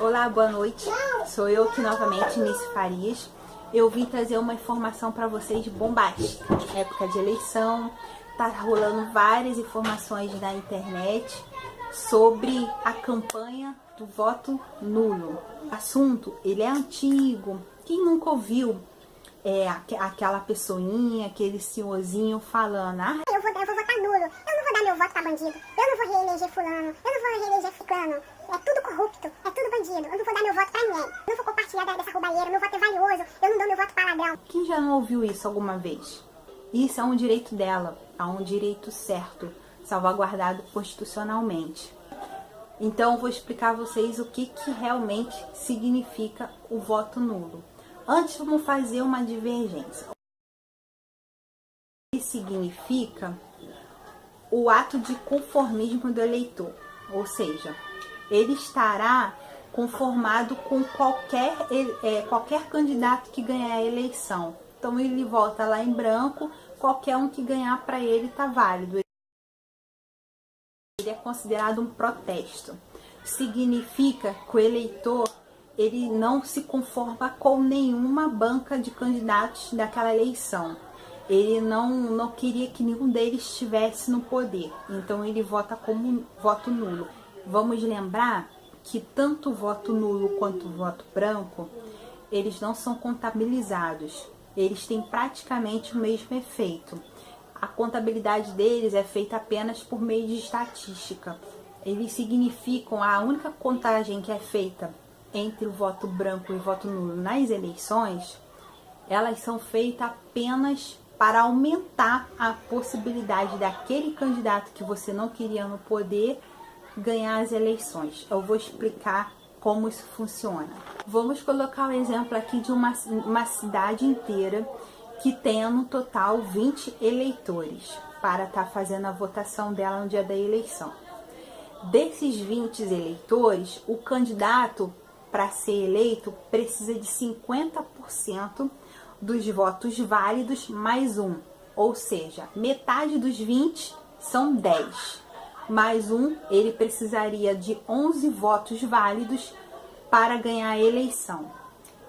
Olá, boa noite. Sou eu aqui novamente, Nice Farias. Eu vim trazer uma informação para vocês bombástica. Época de eleição, tá rolando várias informações na internet sobre a campanha do voto nulo. O assunto, ele é antigo. Quem nunca ouviu aquela pessoinha, aquele senhorzinho falando: eu vou votar nulo, eu não vou dar meu voto pra bandido, eu não vou reeleger fulano, eu não vou reeleger ciclano, é tudo corrupto, é tudo bandido, eu não vou dar meu voto pra ninguém, eu não vou compartilhar dessa roubalheira, meu voto é valioso, eu não dou meu voto pra ladrão. Quem já não ouviu isso alguma vez? Isso é um direito dela, é um direito certo, salvaguardado constitucionalmente. Então eu vou explicar a vocês o que realmente significa o voto nulo. Antes, vamos fazer uma divergência. O que significa o ato de conformismo do eleitor, ou seja, ele estará conformado com qualquer candidato que ganhar a eleição. Então ele vota lá em branco, qualquer um que ganhar para ele está válido. Ele é considerado um protesto. Significa que o eleitor ele não se conforma com nenhuma banca de candidatos daquela eleição. Ele não queria que nenhum deles estivesse no poder. Então ele vota como voto nulo. Vamos lembrar que tanto o voto nulo quanto o voto branco, eles não são contabilizados. Eles têm praticamente o mesmo efeito. A contabilidade deles é feita apenas por meio de estatística. Eles significam, a única contagem que é feita entre o voto branco e o voto nulo nas eleições, elas são feitas apenas para aumentar a possibilidade daquele candidato que você não queria no poder ganhar as eleições. Eu vou explicar como isso funciona. Vamos colocar o exemplo aqui de uma cidade inteira que tenha no total 20 eleitores para estar fazendo a votação dela no dia da eleição. Desses 20 eleitores, o candidato para ser eleito precisa de 50% dos votos válidos mais um, ou seja, metade dos 20 são 10, mais um, ele precisaria de 11 votos válidos para ganhar a eleição.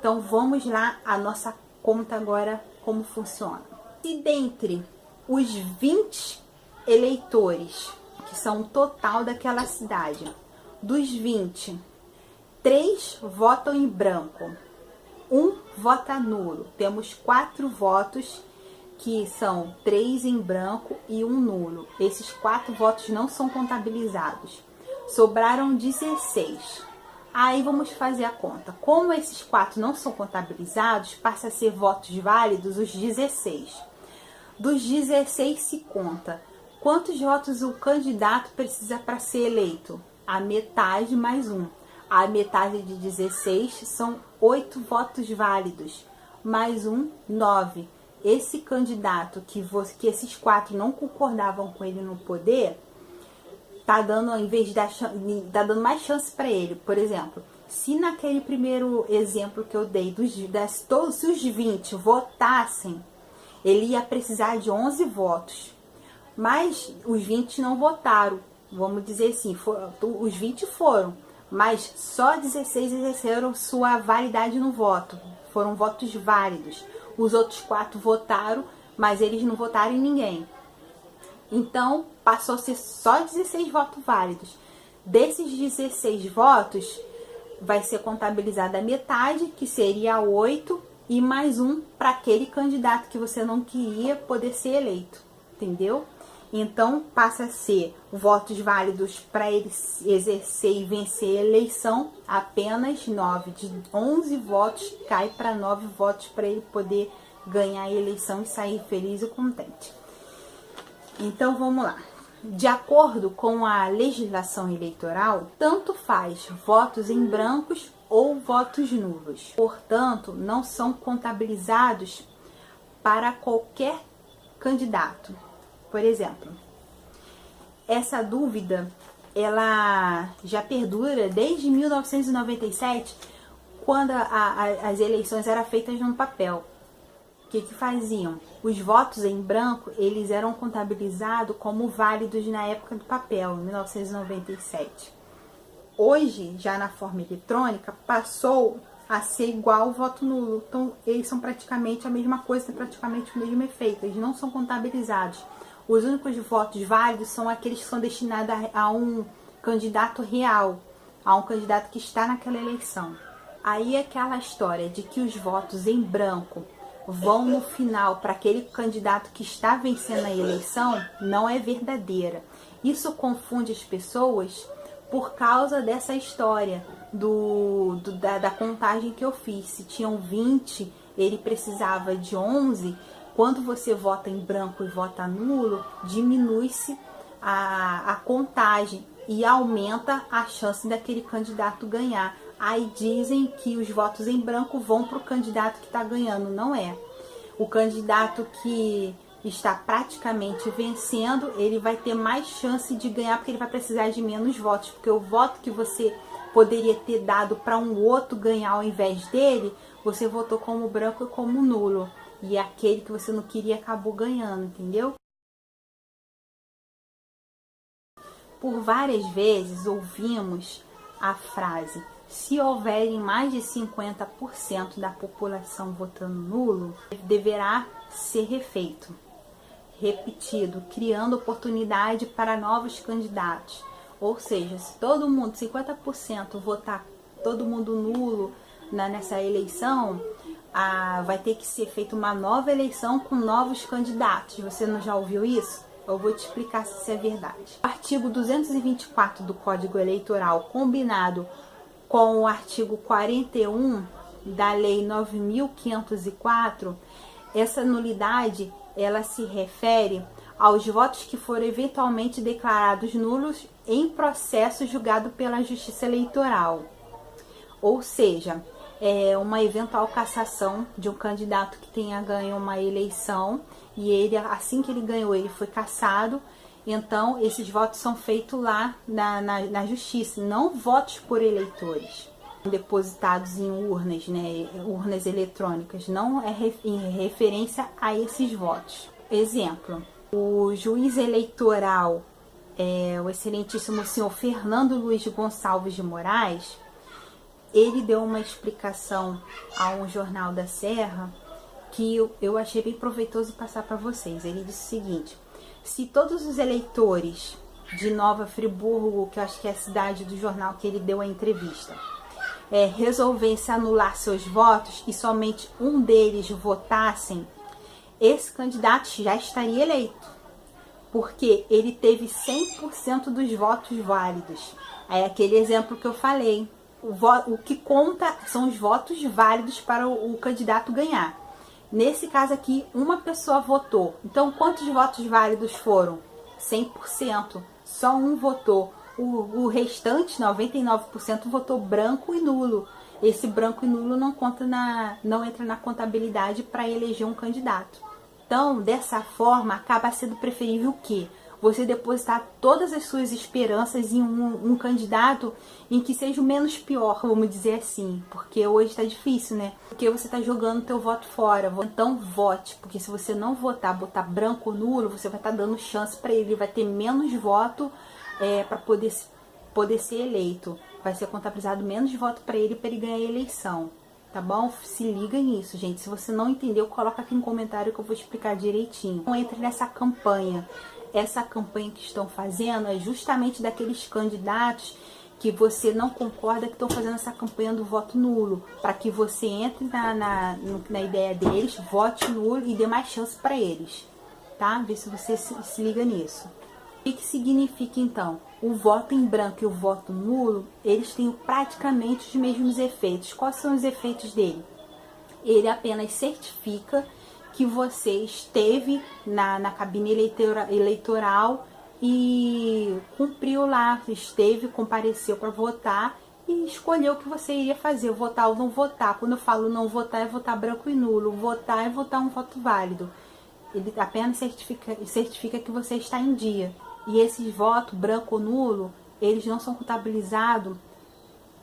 Então vamos lá, a nossa conta agora como funciona. Se dentre os 20 eleitores, que são o total daquela cidade, dos 20, 3 votam em branco, 1 vota nulo. Temos 4 votos, que são 3 em branco e 1 nulo. Esses 4 votos não são contabilizados. Sobraram 16. Aí vamos fazer a conta. Como esses 4 não são contabilizados, passa a ser votos válidos os 16. Dos 16 se conta quantos votos o candidato precisa para ser eleito? A metade mais 1. A metade de 16 são 8 votos válidos, mais 1, 9. Esse candidato que esses 4 não concordavam com ele no poder, tá dando, ao invés de tá dando mais chance para ele. Por exemplo, se naquele primeiro exemplo que eu dei, se os 20 votassem, ele ia precisar de 11 votos. Mas os 20 não votaram, vamos dizer assim, os 20 foram, mas só 16 exerceram sua validade no voto, foram votos válidos. Os outros 4 votaram, mas eles não votaram em ninguém. Então, passou a ser só 16 votos válidos. Desses 16 votos, vai ser contabilizada a metade, que seria 8, e mais 1 para aquele candidato que você não queria poder ser eleito, entendeu? Então, passa a ser votos válidos para ele exercer e vencer a eleição, apenas 9. De 11 votos, cai para 9 votos para ele poder ganhar a eleição e sair feliz e contente. Então, vamos lá. De acordo com a legislação eleitoral, tanto faz votos em brancos ou votos nulos. Portanto, não são contabilizados para qualquer candidato. Por exemplo, essa dúvida, ela já perdura desde 1997, quando as eleições eram feitas no papel. O que faziam? Os votos em branco, eles eram contabilizados como válidos na época do papel, em 1997. Hoje, já na forma eletrônica, passou a ser igual ao voto nulo. Então, eles são praticamente a mesma coisa, tem praticamente o mesmo efeito. Eles não são contabilizados. Os únicos votos válidos são aqueles que são destinados a um candidato real, a um candidato que está naquela eleição. Aí aquela história de que os votos em branco vão no final para aquele candidato que está vencendo a eleição não é verdadeira. Isso confunde as pessoas por causa dessa história da contagem que eu fiz. Se tinham 20, ele precisava de 11. Quando você vota em branco e vota nulo, diminui-se a contagem e aumenta a chance daquele candidato ganhar. Aí dizem que os votos em branco vão para o candidato que está ganhando. Não é. O candidato que está praticamente vencendo, ele vai ter mais chance de ganhar porque ele vai precisar de menos votos. Porque o voto que você poderia ter dado para um outro ganhar ao invés dele, você votou como branco e como nulo. E aquele que você não queria acabou ganhando, entendeu? Por várias vezes ouvimos a frase: se houverem mais de 50% da população votando nulo, deverá ser refeito. Repetido, criando oportunidade para novos candidatos. Ou seja, se todo mundo, 50% votar todo mundo nulo nessa eleição, vai ter que ser feita uma nova eleição com novos candidatos. Você não já ouviu isso? Eu vou te explicar se isso é verdade. O artigo 224 do Código Eleitoral, combinado com o artigo 41 da Lei 9.504, essa nulidade ela se refere aos votos que foram eventualmente declarados nulos em processo julgado pela Justiça Eleitoral. Ou seja, uma eventual cassação de um candidato que tenha ganho uma eleição e ele, assim que ele ganhou, ele foi cassado. Então, esses votos são feitos lá na Justiça, não votos por eleitores depositados em urnas, né, urnas eletrônicas, não é em referência a esses votos. Exemplo, o juiz eleitoral, o excelentíssimo senhor Fernando Luiz Gonçalves de Moraes, ele deu uma explicação a um jornal da Serra que eu achei bem proveitoso passar para vocês. Ele disse o seguinte: se todos os eleitores de Nova Friburgo, que eu acho que é a cidade do jornal que ele deu a entrevista, resolvesse anular seus votos e somente um deles votassem, esse candidato já estaria eleito, porque ele teve 100% dos votos válidos. É aquele exemplo que eu falei. O que conta são os votos válidos para o candidato ganhar. Nesse caso aqui, uma pessoa votou. Então, quantos votos válidos foram? 100%. Só um votou. O restante, 99%, votou branco e nulo. Esse branco e nulo não entra na contabilidade para eleger um candidato. Então, dessa forma, acaba sendo preferível o quê? Você depositar todas as suas esperanças em um candidato em que seja o menos pior, vamos dizer assim. Porque hoje está difícil, né? Porque você está jogando teu voto fora. Então vote, porque se você não votar, botar branco ou nulo, você vai estar dando chance para ele. Vai ter menos voto para poder ser eleito. Vai ser contabilizado menos voto para ele ganhar a eleição. Tá bom? Se liga nisso, gente. Se você não entendeu, coloca aqui no comentário que eu vou explicar direitinho. Então, entre nessa campanha. Essa campanha que estão fazendo é justamente daqueles candidatos que você não concorda que estão fazendo essa campanha do voto nulo, para que você entre na ideia deles, vote nulo e dê mais chance para eles, tá? Vê se você se liga nisso. O que significa então? O voto em branco e o voto nulo, eles têm praticamente os mesmos efeitos. Quais são os efeitos dele? Ele apenas certifica que você esteve na cabine eleitoral e cumpriu lá, compareceu para votar e escolheu o que você iria fazer, votar ou não votar. Quando eu falo não votar, é votar branco e nulo. Votar é votar um voto válido. Ele apenas certifica que você está em dia. E esses votos, branco ou nulo, eles não são contabilizados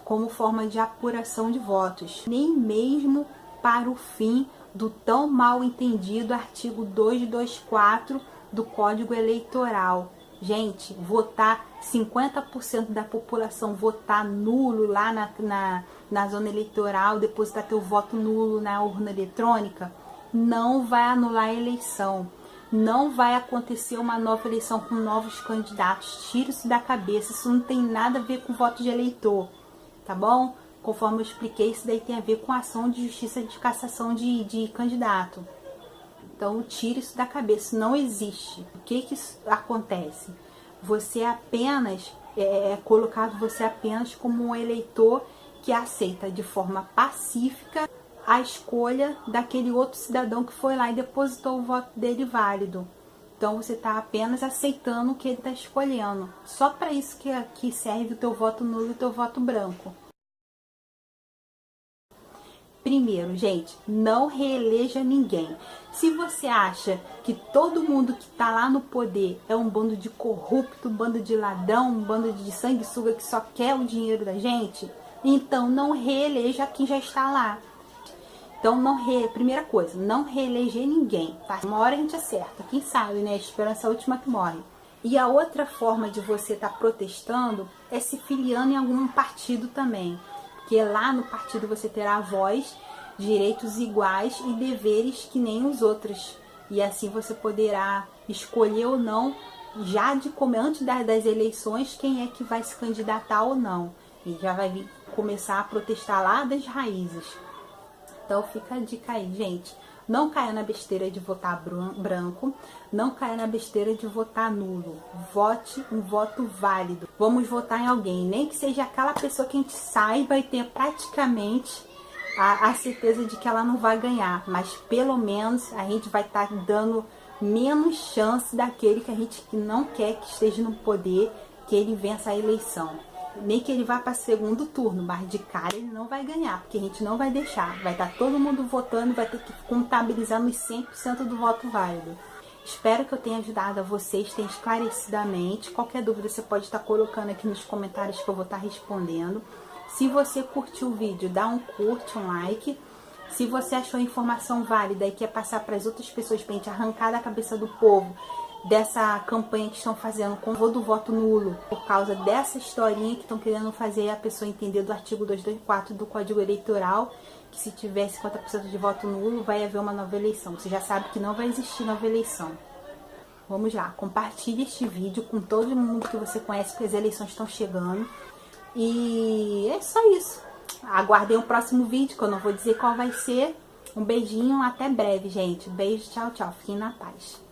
como forma de apuração de votos, nem mesmo para o fim do tão mal entendido artigo 224 do Código Eleitoral, Gente, votar 50% da população votar nulo lá na zona eleitoral, depositar teu voto nulo na urna eletrônica, não vai anular a eleição. Não vai acontecer uma nova eleição com novos candidatos. Tira isso da cabeça. Isso não tem nada a ver com voto de eleitor, tá bom? Conforme eu expliquei, isso daí tem a ver com a ação de justiça de cassação de candidato. Então, tira isso da cabeça. Não existe. O que isso acontece? Você apenas colocado você apenas como um eleitor que aceita de forma pacífica a escolha daquele outro cidadão que foi lá e depositou o voto dele válido. Então você está apenas aceitando o que ele está escolhendo. Só para isso que serve o teu voto nulo e o teu voto branco. Primeiro, gente, não reeleja ninguém. Se você acha que todo mundo que está lá no poder é um bando de corrupto, um bando de ladrão, um bando de sanguessuga que só quer o dinheiro da gente, então não reeleja quem já está lá. Então, primeira coisa, não reeleger ninguém, tá? Uma hora a gente acerta, quem sabe, né? A esperança é a última que morre. E a outra forma de você estar protestando é se filiando em algum partido também. Porque lá no partido você terá voz, direitos iguais e deveres que nem os outros. E assim você poderá escolher ou não, já antes das eleições, quem é que vai se candidatar ou não. E já vai começar a protestar lá das raízes. Então fica a dica aí, gente. Não caia na besteira de votar branco. Não caia na besteira de votar nulo. Vote um voto válido. Vamos votar em alguém. Nem que seja aquela pessoa que a gente saiba e tenha praticamente a certeza de que ela não vai ganhar. Mas pelo menos a gente vai estar dando menos chance daquele que a gente não quer que esteja no poder, que ele vença a eleição. Nem que ele vá para segundo turno, mas de cara ele não vai ganhar, porque a gente não vai deixar. Vai estar todo mundo votando e vai ter que contabilizar nos 100% do voto válido. Espero que eu tenha ajudado a vocês, tenha esclarecidamente. Qualquer dúvida você pode estar colocando aqui nos comentários que eu vou estar respondendo. Se você curtiu o vídeo, dá um curte, um like. Se você achou a informação válida e quer passar para as outras pessoas para a gente arrancar da cabeça do povo dessa campanha que estão fazendo com o do voto nulo, por causa dessa historinha que estão querendo fazer a pessoa entender do artigo 224 do Código Eleitoral, que se tiver 50% de voto nulo, vai haver uma nova eleição. Você já sabe que não vai existir nova eleição. Vamos lá, compartilhe este vídeo com todo mundo que você conhece, porque as eleições estão chegando. E é só isso. Aguardem o próximo vídeo, que eu não vou dizer qual vai ser. Um beijinho, até breve, gente. Beijo, tchau, tchau. Fiquem na paz.